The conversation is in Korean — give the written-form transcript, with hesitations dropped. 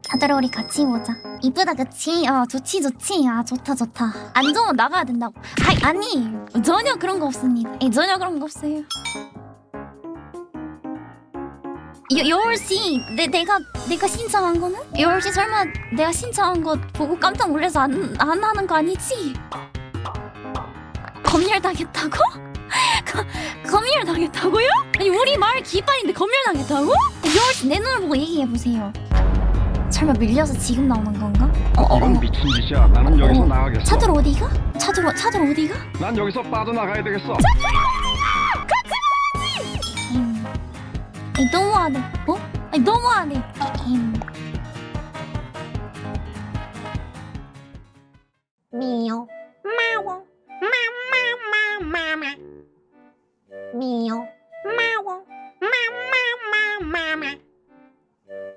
다들 우리 같이 보자. 이쁘다 그치? 좋지 좋지. 좋다 좋다. 안 좋으면 나가야 된다고. 아니 전혀 그런 거 없습니다. 전혀 그런 거 없어요. 여울씨 내가 신청한 거는? 여울씨 설마 내가 신청한 거 보고 깜짝 놀라서 안 하는 거 아니지? 검열 당했다고? 검열 당했다고요? 아니 우리 마을 깃발인데 검열 당했다고? 여울씨 내 눈을 보고 얘기해보세요. 설마 밀려서 지금 나오는 건가? 이건 미친 짓이야. 나는 여기서 나가겠어. 차들 어디가? 차들 어디가? 난 여기서 빠져나가야 되겠어. 너무하네. 아니 너무하네. 미요 마워 마마마마마 미요 마워 마마마마마